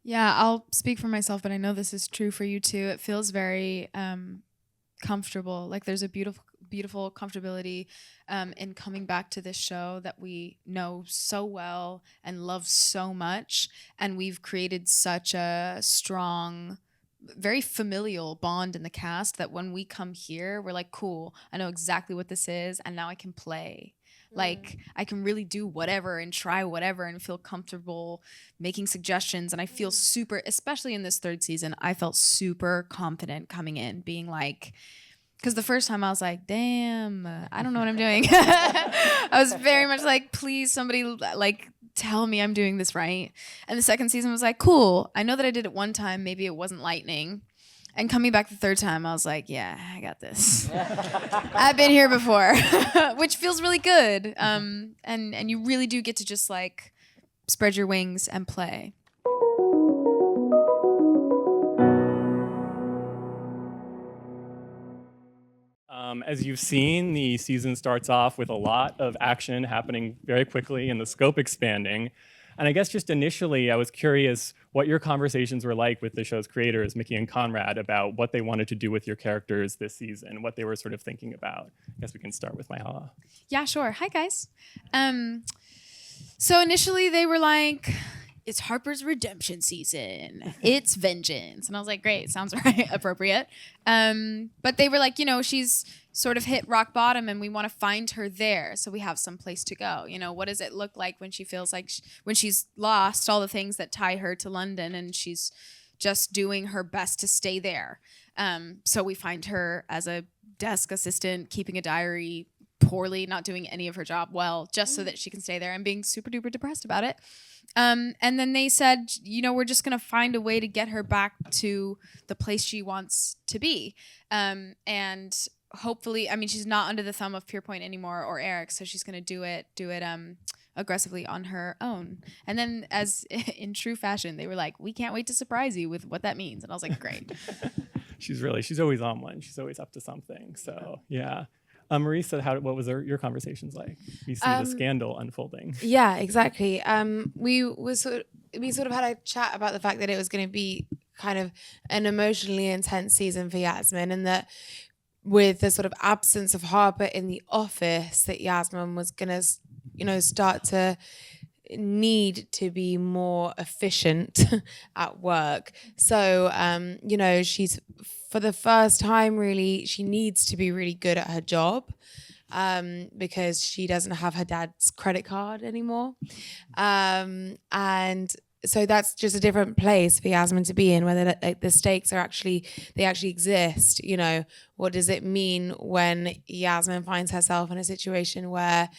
Yeah, I'll speak for myself, but I know this is true for you too. It feels very comfortable. Like there's a beautiful comfortability in coming back to this show that we know so well and love so much. And we've created such a strong, very familial bond in the cast that when we come here, we're like, cool, I know exactly what this is. And now I can play. Like I can really do whatever and try whatever and feel comfortable making suggestions. And I feel super, especially in this third season, I felt super confident coming in, being like, because the first time I was like, damn, I don't know what I'm doing. I was very much like, please, somebody like tell me I'm doing this right. And the second season was like, cool, I know that I did it one time. Maybe it wasn't lightning. And coming back the third time, I was like, yeah, I got this. I've been here before, which feels really good. And you really do get to just like spread your wings and play. As you've seen, the season starts off with a lot of action happening very quickly and the scope expanding. And I guess just initially, I was curious what your conversations were like with the show's creators, Mickey and Conrad, about what they wanted to do with your characters this season, what they were sort of thinking about. I guess we can start with Myha'la. Yeah, sure. Hi, guys. So initially they were like, it's Harper's redemption season. It's vengeance. And I was like, great, sounds right, appropriate. But they were like, you know, she's sort of hit rock bottom and we want to find her there. So we have some place to go. You know, what does it look like when she feels like, when she's lost all the things that tie her to London and she's just doing her best to stay there. So we find her as a desk assistant, keeping a diary, poorly, not doing any of her job well, just so that she can stay there and being super duper depressed about it. And then they said, you know, we're just going to find a way to get her back to the place she wants to be. And hopefully, I mean, she's not under the thumb of Pierpoint anymore or Eric, so she's going to do it aggressively on her own. And then, as in true fashion, they were like, we can't wait to surprise you with what that means. And I was like, great. She's always on one. She's always up to something. So, yeah. Marisa, what was your conversations like? You see the scandal unfolding. Yeah, exactly. We sort of had a chat about the fact that it was going to be kind of an emotionally intense season for Yasmin, and that with the sort of absence of Harper in the office, that Yasmin was going to, you know, start to need to be more efficient at work. So, you know, she's, for the first time, really, she needs to be really good at her job because she doesn't have her dad's credit card anymore. And so that's just a different place for Yasmin to be in, where the stakes actually exist. You know, what does it mean when Yasmin finds herself in a situation where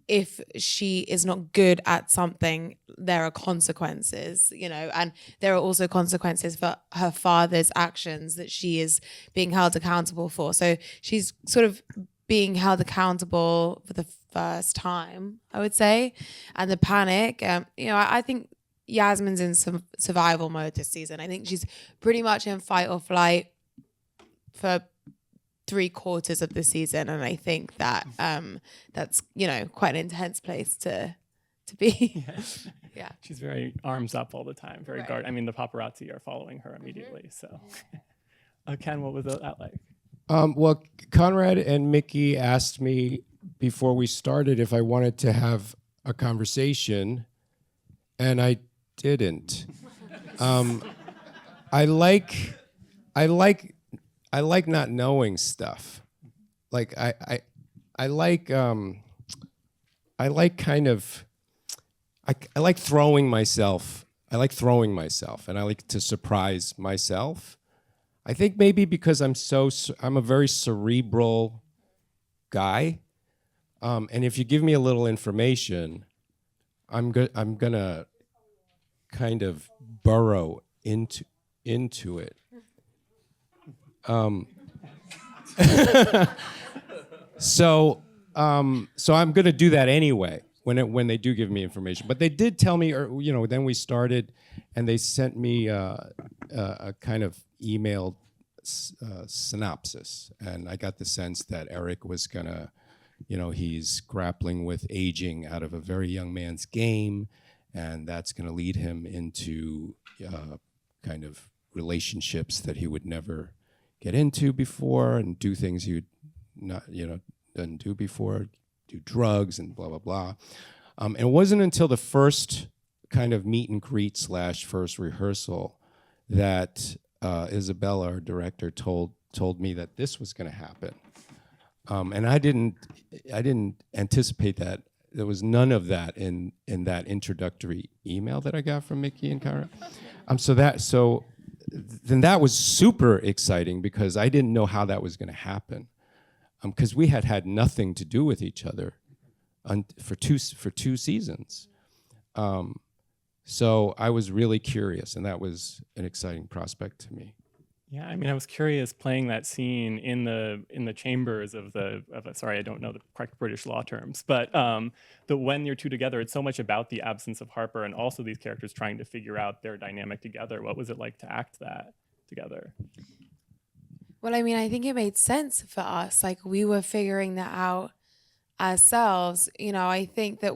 if she is not good at something, there are consequences, you know, and there are also consequences for her father's actions that she is being held accountable for. So she's sort of being held accountable for the first time, I would say. And the panic, you know, I think Yasmin's in some survival mode this season. I think she's pretty much in fight or flight for 3/4 of the season, and I think that that's, you know, quite an intense place to be. Yeah, she's very arms up all the time, very guard. I mean, the paparazzi are following her immediately. So, Ken, what was that like? Well, Conrad and Mickey asked me before we started if I wanted to have a conversation, and I didn't. I like not knowing stuff. Like I like kind of I like throwing myself. I like throwing myself, and I like to surprise myself. I think maybe because I'm a very cerebral guy, and if you give me a little information, I'm gonna kind of burrow into it. So I'm going to do that anyway when they do give me information. But they did tell me, or, you know, then we started, and they sent me a kind of emailed synopsis, and I got the sense that Eric was gonna, you know, he's grappling with aging out of a very young man's game, and that's going to lead him into kind of relationships that he would never get into before, and do things he would not, didn't do before, do drugs and blah, blah, blah. And it wasn't until the first kind of meet and greet / first rehearsal that Isabella, our director, told me that this was going to happen. And I didn't anticipate that. There was none of that in that introductory email that I got from Mickey and Cara. Then that was super exciting because I didn't know how that was going to happen, because we had nothing to do with each other for two seasons. So I was really curious, and that was an exciting prospect to me. Yeah, I mean, I was curious playing that scene in the chambers of sorry, I don't know the correct British law terms, but when you're two together, it's so much about the absence of Harper and also these characters trying to figure out their dynamic together. What was it like to act that together? Well, I mean, I think it made sense for us. Like, we were figuring that out ourselves. I think that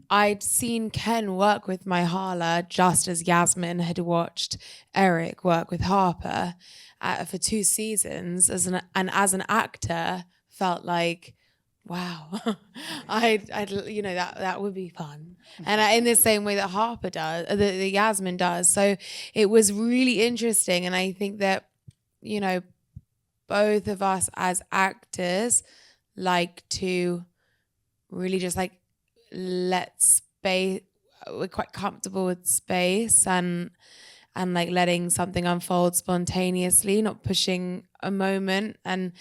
I'd seen Ken work with Myha'la just as Yasmin had watched Eric work with Harper for 2 seasons, and as an actor felt like, wow, I'd that would be fun, and in the same way that Harper does, that Yasmin does. So it was really interesting, and I think that both of us as actors like to really just like let space. We're quite comfortable with space and like letting something unfold spontaneously, not pushing a moment. And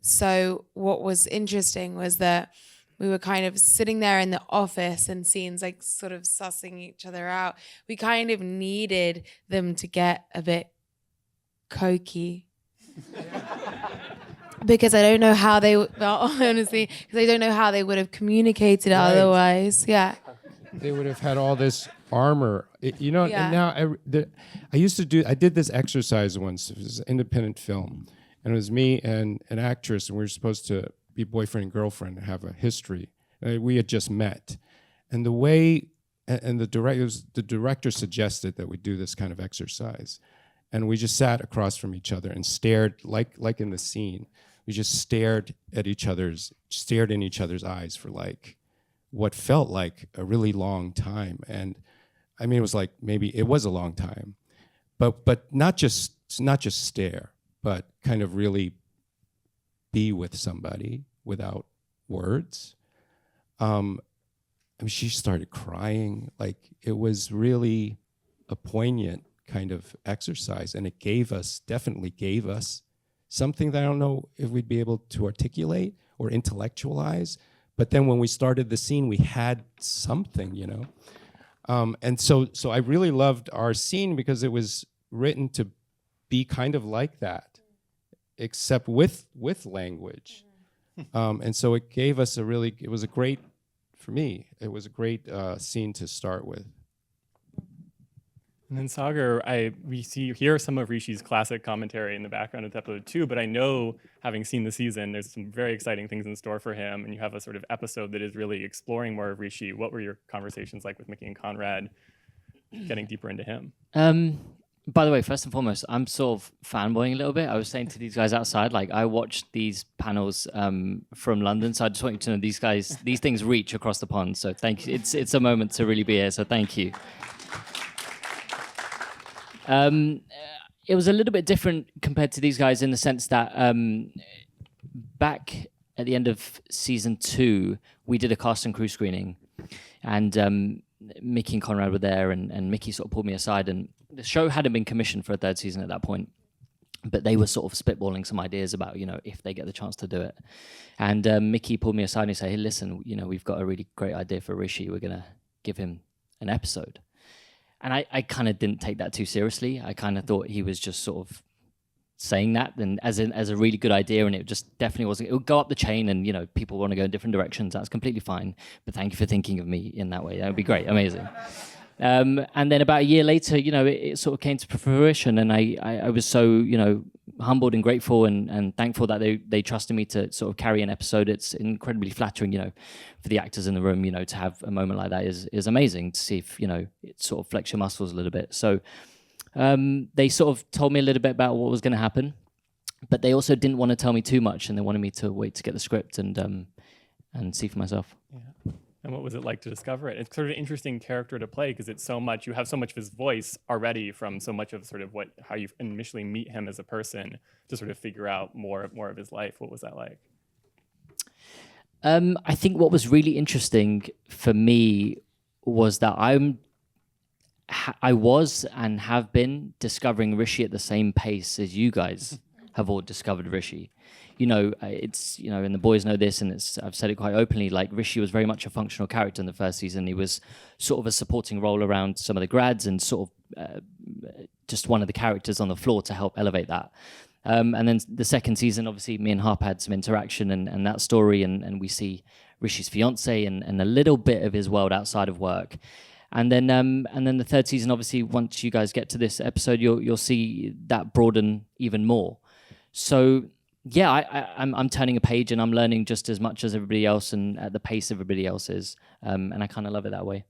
so what was interesting was that we were kind of sitting there in the office and scenes like sort of sussing each other out. We kind of needed them to get a bit cokey. Because I don't know how they, honestly, because I don't know how they would have communicated otherwise. Yeah. They would have had all this armor, Yeah. And now I did this exercise once. It was an independent film, and it was me and an actress, and we were supposed to be boyfriend and girlfriend and have a history. We had just met, and the director suggested that we do this kind of exercise, and we just sat across from each other and stared, like in the scene. We just stared in each other's eyes for like what felt like a really long time. And I mean, it was like, maybe it was a long time, but not just stare, but kind of really be with somebody without words. I mean, she started crying. Like, it was really a poignant kind of exercise, and it definitely gave us something that I don't know if we'd be able to articulate or intellectualize. But then when we started the scene, we had something, And so I really loved our scene because it was written to be kind of like that, except with language. And so it gave us it was a great scene to start with. And then Sagar, we hear some of Rishi's classic commentary in the background of episode 2, but I know, having seen the season, there's some very exciting things in store for him, and you have a sort of episode that is really exploring more of Rishi. What were your conversations like with Mickey and Conrad, getting deeper into him? By the way, first and foremost, I'm sort of fanboying a little bit. I was saying to these guys outside, like, I watched these panels from London, so I just want you to know these things reach across the pond. So thank you. It's a moment to really be here. So thank you. It was a little bit different compared to these guys in the sense that back at the end of season 2, we did a cast and crew screening, and Mickey and Conrad were there, and Mickey sort of pulled me aside, and the show hadn't been commissioned for a 3rd season at that point, but they were sort of spitballing some ideas about, if they get the chance to do it. And Mickey pulled me aside and he said, hey, listen, we've got a really great idea for Rishi. We're going to give him an episode. And I kind of didn't take that too seriously. I kind of thought he was just sort of saying that and as a really good idea, and it just definitely wasn't. It would go up the chain, and people want to go in different directions. That's completely fine. But thank you for thinking of me in that way. That would be great, amazing. And then about a year later, it sort of came to fruition, and I was so humbled and grateful and thankful that they trusted me to sort of carry an episode. It's incredibly flattering, for the actors in the room, to have a moment like that is amazing to see if, it sort of flex your muscles a little bit. So they sort of told me a little bit about what was going to happen, but they also didn't want to tell me too much, and they wanted me to wait to get the script and see for myself. Yeah. And what was it like to discover it? It's sort of an interesting character to play because it's so much, you have so much of his voice already from so much of sort of how you initially meet him as a person to sort of figure out more of his life. What was that like? I think what was really interesting for me was that I was and have been discovering Rishi at the same pace as you guys have all discovered Rishi. It's, and the boys know this, and I've said it quite openly, like Rishi was very much a functional character in the first season. He was sort of a supporting role around some of the grads and sort of just one of the characters on the floor to help elevate that. And then the second season, obviously, me and Harp had some interaction and that story, and we see Rishi's fiance and a little bit of his world outside of work. And then the third season, obviously, once you guys get to this episode, you'll see that broaden even more. So yeah, I'm turning a page and I'm learning just as much as everybody else and at the pace everybody else is, and I kind of love it that way.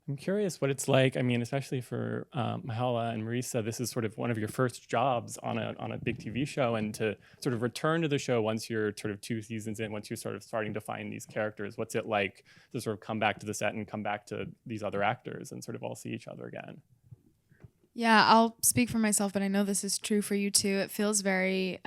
I'm curious what it's like. I mean, especially for Myha'la and Marisa, this is sort of one of your first jobs on a big TV show, and to sort of return to the show once you're sort of 2 seasons in, once you're sort of starting to find these characters, what's it like to sort of come back to the set and come back to these other actors and sort of all see each other again? Yeah, I'll speak for myself, but I know this is true for you too. It feels very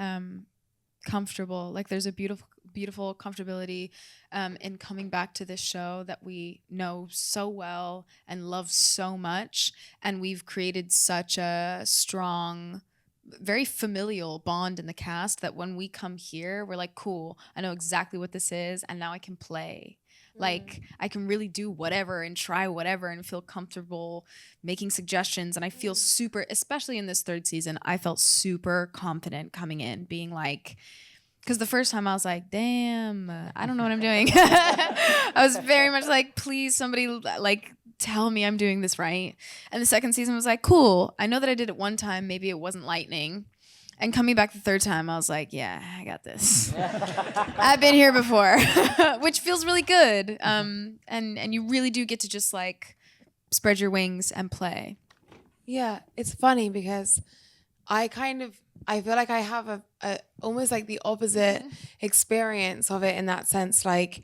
comfortable. Like there's a beautiful comfortability in coming back to this show that we know so well and love so much. And we've created such a strong, very familial bond in the cast that when we come here, we're like, cool, I know exactly what this is, and now I can play. Like I can really do whatever and try whatever and feel comfortable making suggestions. And I feel super, especially in this third season, I felt super confident coming in, being like, because the first time I was like, damn, I don't know what I'm doing. I was very much like, please, somebody like tell me I'm doing this right. And the second season was like, cool, I know that I did it one time, maybe it wasn't lightning. And coming back the third time, I was like, yeah, I got this. I've been here before, which feels really good. And you really do get to just like spread your wings and play. Yeah, it's funny because I feel like I have a almost like the opposite experience of it in that sense. Like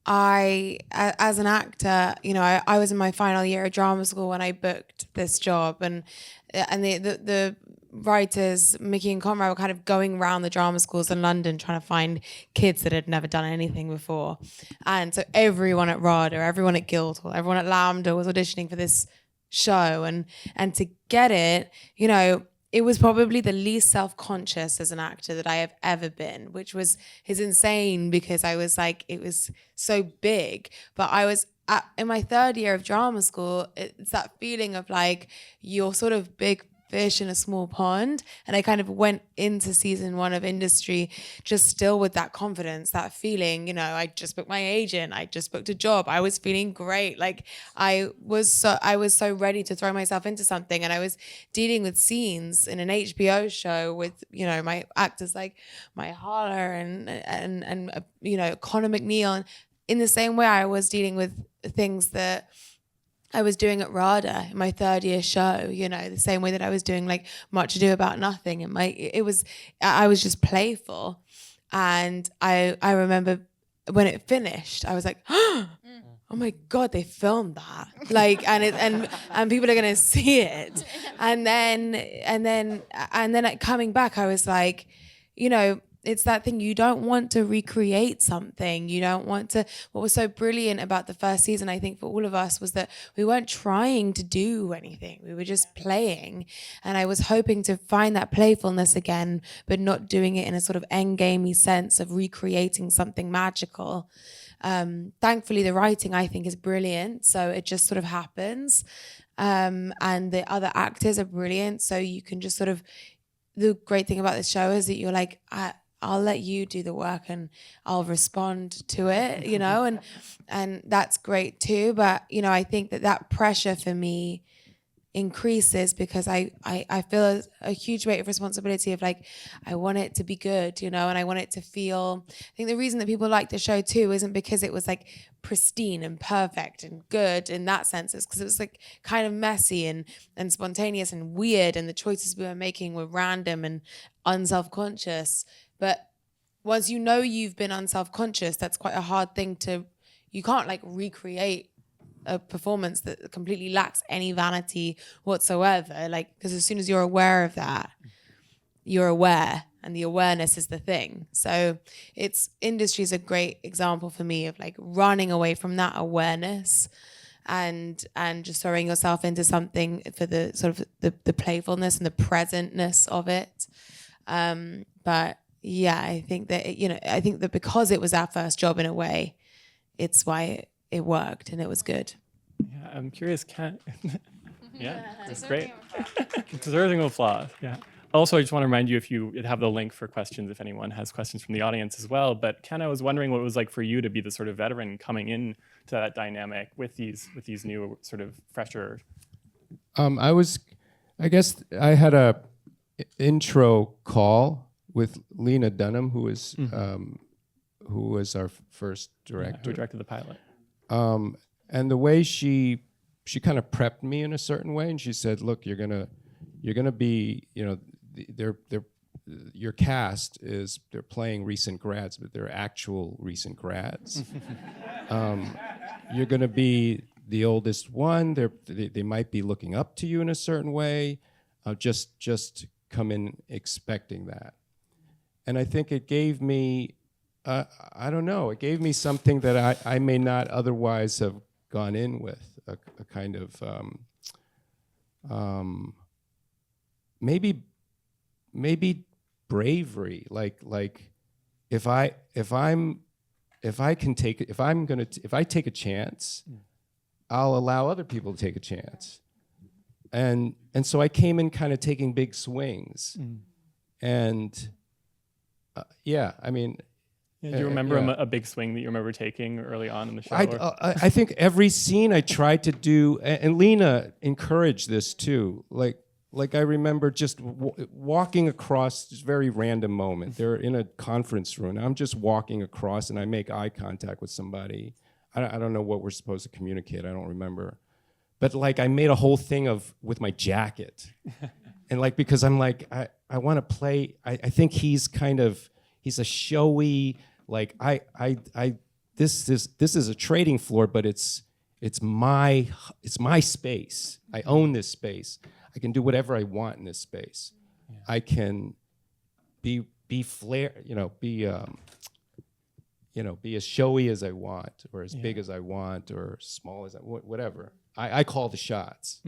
as an actor, I was in my final year of drama school when I booked this job, and the writers, Mickey and Conrad, were kind of going around the drama schools in London trying to find kids that had never done anything before. And so everyone at RADA, everyone at Guildhall, everyone at Lambda was auditioning for this show. And to get it, it was probably the least self-conscious as an actor that I have ever been, which is insane because I was like, it was so big. But I was in my third year of drama school, it's that feeling of like, you're sort of big fish in a small pond. And I kind of went into season 1 of Industry just still with that confidence, that feeling, I just booked my agent, I just booked a job, I was feeling great. Like I was so ready to throw myself into something, and I was dealing with scenes in an HBO show with, my actors like Myha'la and Conor McNeil, and in the same way I was dealing with things that I was doing at RADA in my third year show, the same way that I was doing like Much Ado About Nothing. And I was just playful. And I remember when it finished, I was like, oh my God, they filmed that. Like, and people are going to see it. And then coming back, I was like, it's that thing, you don't want to recreate something. You don't want to. What was so brilliant about the first season, I think, for all of us, was that we weren't trying to do anything. We were just playing. And I was hoping to find that playfulness again, but not doing it in a sort of endgamey sense of recreating something magical. Thankfully, the writing, I think, is brilliant. So it just sort of happens. And the other actors are brilliant. So you can just sort of, the great thing about this show is that you're like, I'll let you do the work and I'll respond to it, and that's great too. But, I think that pressure for me increases because I feel a huge weight of responsibility of like, I want it to be good, and I want it to feel, I think the reason that people like the show too isn't because it was like pristine and perfect and good in that sense. It's because it was like kind of messy and spontaneous and weird, and the choices we were making were random and unself-conscious. But once you've been unself-conscious, that's quite a hard thing you can't like recreate a performance that completely lacks any vanity whatsoever, like, because as soon as you're aware of that, you're aware, and the awareness is the thing. So industry is a great example for me of like running away from that awareness and just throwing yourself into something for the sort of the playfulness and the presentness of it. But yeah, I think that because it was our first job in a way, it's why it worked and it was good. Yeah, I'm curious, yeah, it's great. Deserving of applause, yeah. Also, I just want to remind you, if you have the link for questions, if anyone has questions from the audience as well. But Ken, I was wondering what it was like for you to be the sort of veteran coming in to that dynamic with these new sort of fresher. I guess I had a intro call with Lena Dunham, who was our first director. Who directed the pilot. And the way she kind of prepped me in a certain way, and she said, "Look, you're gonna be, your cast is they're playing recent grads, but they're actual recent grads. You're gonna be the oldest one. They might be looking up to you in a certain way. Just come in expecting that." And I think it gave me, I don't know, it gave me something that I may not otherwise have gone in with, a kind of maybe bravery, like if I take a chance, I'll allow other people to take a chance. And so I came in kind of taking big swings. And yeah, I mean, yeah, do you remember a big swing that you remember taking early on in the show? I think every scene I tried to do, and Lena encouraged this too. Like I remember just walking across this very random moment. They're in a conference room. And I'm just walking across, and I make eye contact with somebody. I don't know what we're supposed to communicate. I don't remember. But like I made a whole thing with my jacket, and like because I'm like I want to play. I think he's a showy, like this is a trading floor, but it's my space. I own this space. I can do whatever I want in this space. Yeah. I can be flair, be as showy as I want, or as big as I want, or small as whatever. I call the shots.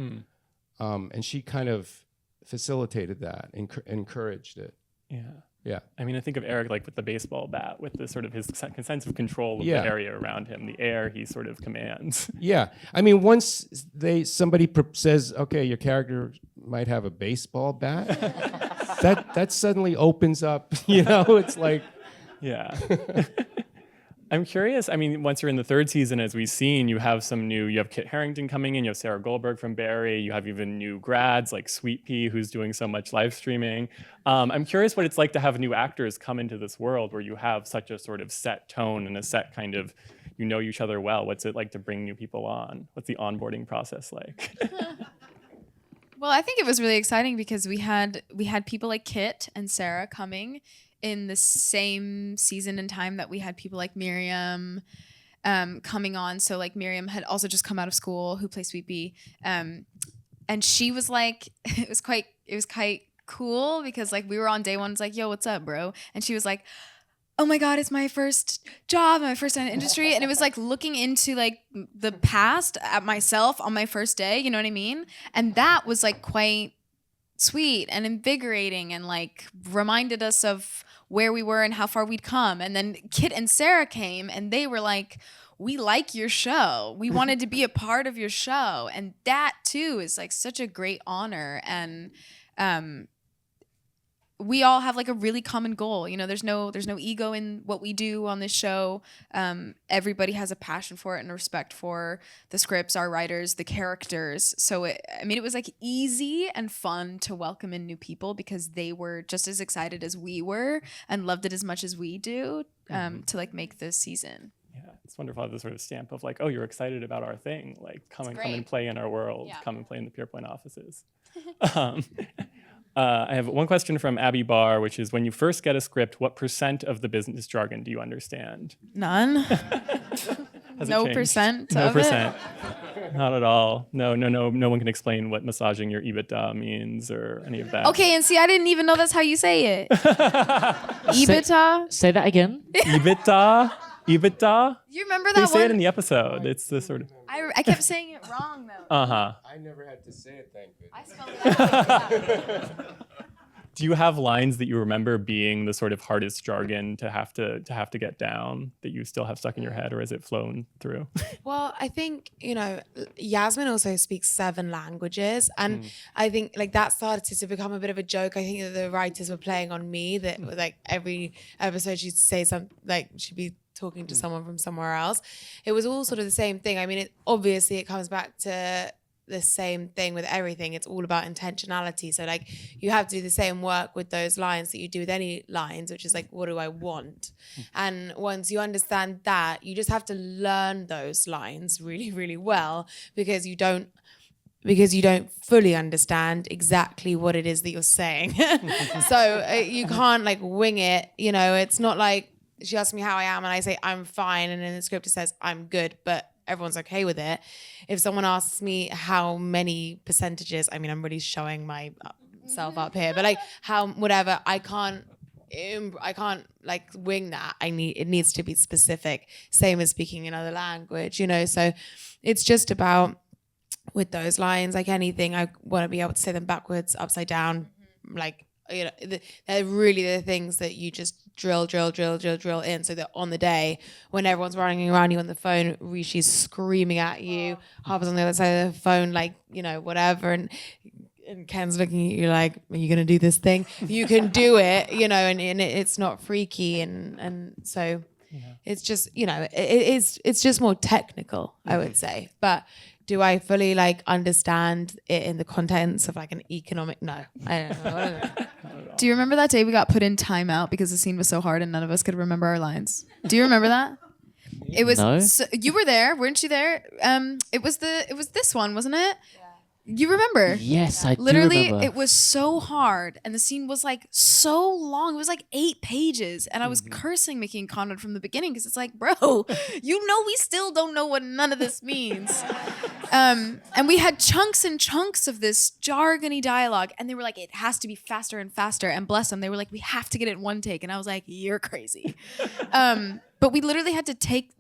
And she kind of facilitated that, encouraged it. Yeah. Yeah. I mean, I think of Eric like with the baseball bat, with the sort of his sense of control of the area around him, the air he sort of commands. Yeah. I mean, once somebody says, okay, your character might have a baseball bat, that suddenly opens up, it's like. Yeah. I'm curious, I mean, once you're in the third season, as we've seen, you have Kit Harington coming in, you have Sarah Goldberg from Barry, you have even new grads like Sweet Pea, who's doing so much live streaming. I'm curious what it's like to have new actors come into this world where you have such a sort of set tone and a set kind of, you know each other well. What's it like to bring new people on? What's the onboarding process like? Well, I think it was really exciting because we had people like Kit and Sarah coming in the same season and time that we had people like Miriam coming on. So like Miriam had also just come out of school, who plays Sweet Bee. And she was like, it was quite cool because like we were on day one, it's like, yo, what's up, bro? And she was like, oh my God, it's my first job, my first time in the industry. And it was like looking into like the past at myself on my first day, you know what I mean? And that was like quite sweet and invigorating and like reminded us of where we were and how far we'd come. And then Kit and Sarah came and they were like, we like your show. We wanted to be a part of your show. And that too is like such a great honor. And we all have like a really common goal. You know, there's no ego in what we do on this show. Everybody has a passion for it and respect for the scripts, our writers, the characters. So it was like easy and fun to welcome in new people because they were just as excited as we were and loved it as much as we do to like make this season. Yeah, it's wonderful to have the sort of stamp of like, oh, you're excited about our thing. Like, come and play in our world. Yeah. Come and play in the Pierpoint offices. I have one question from Abby Barr, which is, when you first get a script, what % of the business jargon do you understand? None. No changed? percent. No of percent. Not at all. No one can explain what massaging your EBITDA means or any of that. Okay, and see, I didn't even know that's how you say it. EBITDA. Say that again. EBITDA? EBITDA? You remember They that say one? it in the episode. It's the sort of... I kept saying it wrong though. Uh-huh. I never had to say it, thank goodness. I spelled it out. Do you have lines that you remember being the sort of hardest jargon to have to get down that you still have stuck in your head, or has it flown through? Well, I think, Yasmin also speaks 7 languages. And I think like that started to become a bit of a joke. I think that the writers were playing on me, that like every episode she'd say something, like she'd be talking to someone from somewhere else. It was all sort of the same thing. I mean, obviously it comes back to the same thing with everything. It's all about intentionality. So like you have to do the same work with those lines that you do with any lines, which is like, what do I want? And once you understand that, you just have to learn those lines really, really well, because you don't fully understand exactly what it is that you're saying. So you can't like wing it. It's not like she asks me how I am and I say I'm fine, and in the script it says I'm good, but everyone's okay with it. If someone asks me how many percentages, I mean, I'm really showing myself up here, but like whatever, I can't like wing that. It needs to be specific. Same as speaking another language, So it's just about, with those lines, like anything, I want to be able to say them backwards, upside down, like, they're really the things that you just drill in, so that on the day when everyone's running around you on the phone, Rishi's screaming at you, Harper's on the other side of the phone, like, whatever, and Ken's looking at you like, are you gonna do this thing? You can do it, and it's not freaky, and so it's just, it's just more technical, I would say. But do I fully like understand it in the contents of like an economic? No, I don't know. Do you remember that day we got put in timeout because the scene was so hard and none of us could remember our lines? Do you remember that? It was No. You were there, weren't you there? It was this one, wasn't it? You remember? Yes, I Literally, do remember. it was so hard, and the scene was like so long. It was like 8 pages, and I was cursing Mickey and Conrad from the beginning because it's like, bro, we still don't know what none of this means. And we had chunks and chunks of this jargony dialogue, and they were like, it has to be faster and faster. And bless them, they were like, we have to get it in one take, and I was like, you're crazy. But we literally had to take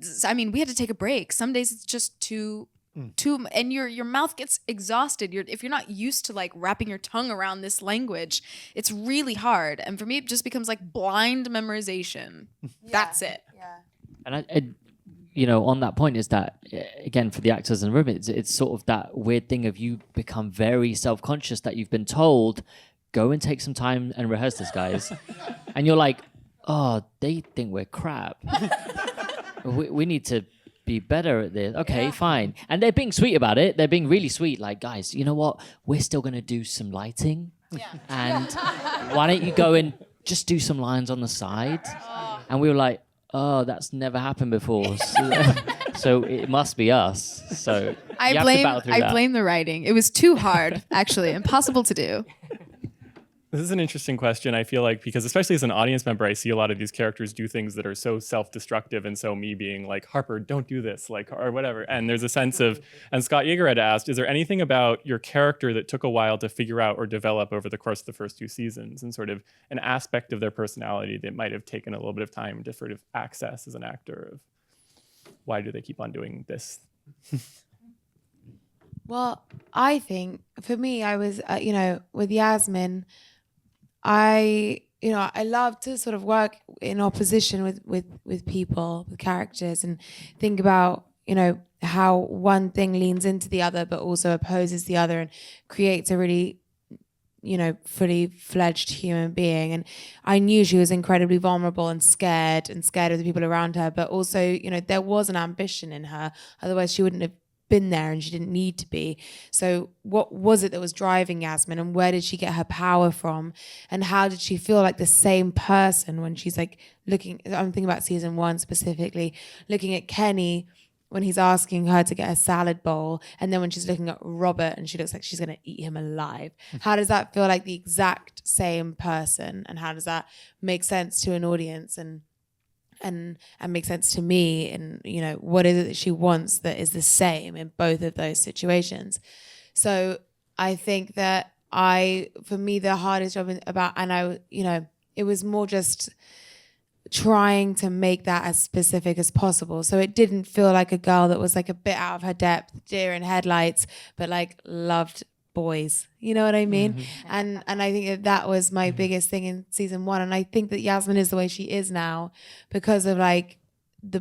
a break. Some days it's just too, and your mouth gets exhausted. If you're not used to like wrapping your tongue around this language, it's really hard. And for me, it just becomes like blind memorization. That's it. Yeah. And on that point is that, again, for the actors in the room, it's sort of that weird thing of you become very self-conscious that you've been told, go and take some time and rehearse this, guys. And you're like, oh, they think we're crap. we need to be better at this. Okay, fine. And they're being sweet about it. They're being really sweet. Like, guys, you know what? We're still going to do some lighting. Yeah. And why don't you go and just do some lines on the side? And we were like, oh, that's never happened before. So it must be us. So I blame the writing. It was too hard, actually, impossible to do. This is an interesting question, I feel like, because especially as an audience member, I see a lot of these characters do things that are so self-destructive, and so me being like, Harper, don't do this, like, or whatever. And there's a sense of, and Scott Yeager had asked, is there anything about your character that took a while to figure out or develop over the course of the first 2 seasons, and sort of an aspect of their personality that might have taken a little bit of time to sort of access as an actor of why do they keep on doing this? Well, I think for me, I was, with Yasmin, I love to sort of work in opposition with people, with characters, and think about, how one thing leans into the other, but also opposes the other, and creates a really fully fledged human being. And I knew she was incredibly vulnerable and scared of the people around her. But also, there was an ambition in her. Otherwise, she wouldn't have been there, and she didn't need to be. So what was it that was driving Yasmin, and where did she get her power from? And how did she feel like the same person when she's like looking, I'm thinking about season 1 specifically, looking at Kenny when he's asking her to get a salad bowl, and then when she's looking at Robert and she looks like she's going to eat him alive. How does that feel like the exact same person? And how does that make sense to an audience and make sense to me? And, what is it that she wants that is the same in both of those situations? So I think that for me, the hardest job it was more just trying to make that as specific as possible. So it didn't feel like a girl that was like a bit out of her depth, deer in headlights, but like loved boys. You know what I mean? Mm-hmm. And I think that was my biggest thing in season 1. And I think that Yasmin is the way she is now because of like the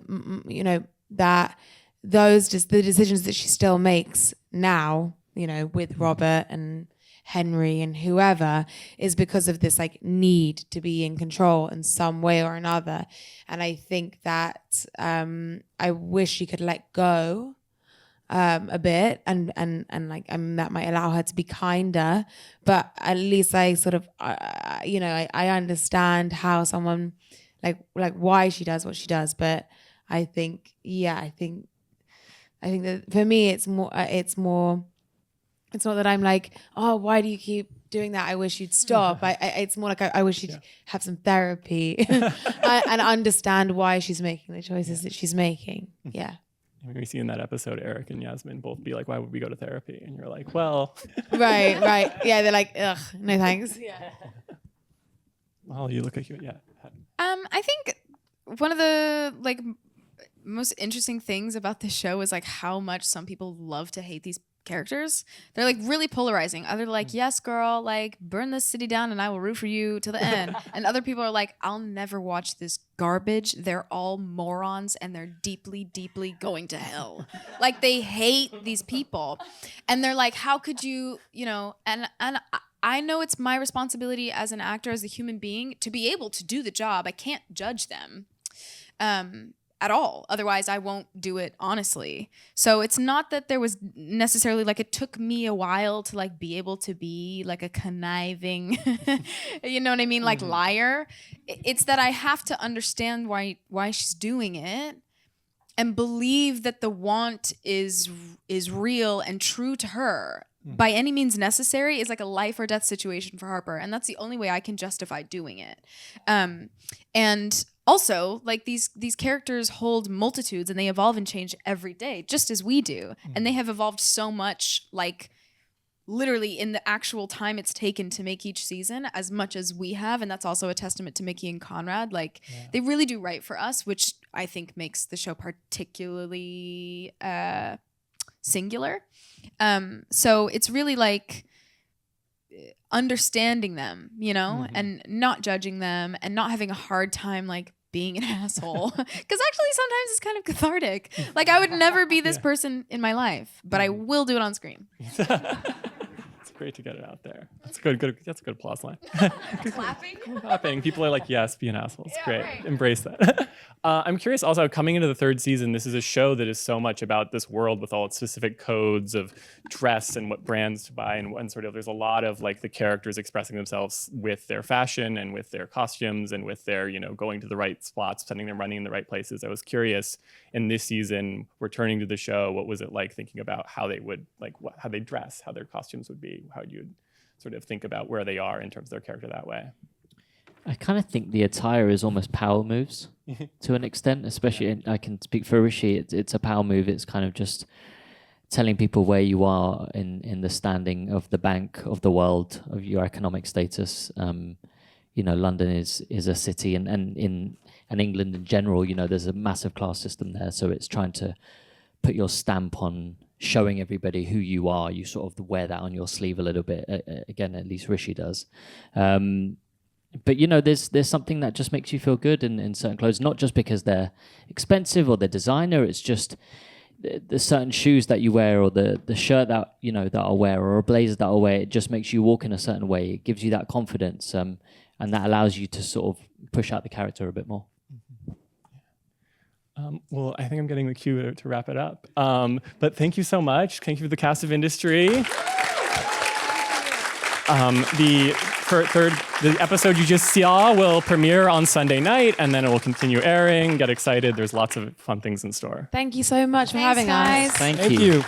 decisions that she still makes now, with Robert and Henry and whoever, is because of this like need to be in control in some way or another. And I think that I wish she could let go a bit and that might allow her to be kinder, but at least I sort of I understand how someone like why she does what she does. But I think that for me it's not that I'm like, oh, why do you keep doing that? I wish you'd stop. It's more like I wish you'd have some therapy and understand why she's making the choices that she's making. Yeah. We see in that episode, Eric and Yasmin both be like, why would we go to therapy? And you're like, well. Right. Yeah, they're like, ugh, no thanks. Yeah. Well, you look like you, yeah. I think one of the like most interesting things about this show is like how much some people love to hate these characters. They're like really polarizing. Other like, yes, girl, like burn this city down and I will root for you till the end. And other people are like, I'll never watch this garbage. They're all morons and they're deeply, deeply going to hell. Like they hate these people. And they're like, how could you, and I know it's my responsibility as an actor, as a human being, to be able to do the job. I can't judge them. At all. Otherwise, I won't do it honestly. So it's not that there was necessarily like it took me a while to like be able to be like a conniving, you know what I mean, like liar. It's that I have to understand why she's doing it and believe that the want is real and true to her. By any means necessary is like a life or death situation for Harper, and that's the only way I can justify doing it. And also, like these characters hold multitudes and they evolve and change every day, just as we do. And they have evolved so much, like literally in the actual time it's taken to make each season, as much as we have. And that's also a testament to Mickey and Conrad. Like they really do right for us, which I think makes the show particularly singular. So it's really like understanding them, and not judging them and not having a hard time like being an asshole. Because actually sometimes it's kind of cathartic. Like I would never be this person in my life, but I will do it on screen. It's great to get it out there. That's good. That's a good applause line. Clapping. People are like, yes, be an asshole. It's great. Right. Embrace that. I'm curious also, coming into the 3rd season, this is a show that is so much about this world with all its specific codes of dress and what brands to buy and sort of there's a lot of like the characters expressing themselves with their fashion and with their costumes and with their, going to the right spots, running in the right places. I was curious in this season, returning to the show, what was it like thinking about how they would how they dress, how their costumes would be, how you'd sort of think about where they are in terms of their character that way? I kind of think the attire is almost power moves to an extent, especially I can speak for Rishi. It's a power move. It's kind of just telling people where you are in the standing of the bank of the world, of your economic status. London is a city and England in general, there's a massive class system there. So it's trying to put your stamp on showing everybody who you are. You sort of wear that on your sleeve a little bit. Again, at least Rishi does. But there's something that just makes you feel good in certain clothes, not just because they're expensive or they're designer. It's just the certain shoes that you wear, or the shirt that that I'll wear, or a blazer that I'll wear, it just makes you walk in a certain way. It gives you that confidence, and that allows you to sort of push out the character a bit more. Well, I think I'm getting the cue to wrap it up. But thank you so much. Thank you for the cast of Industry. The episode you just saw will premiere on Sunday night, and then it will continue airing. Get excited. There's lots of fun things in store. Thank you so much for Thanks, having guys. us. Thank Thank you. you.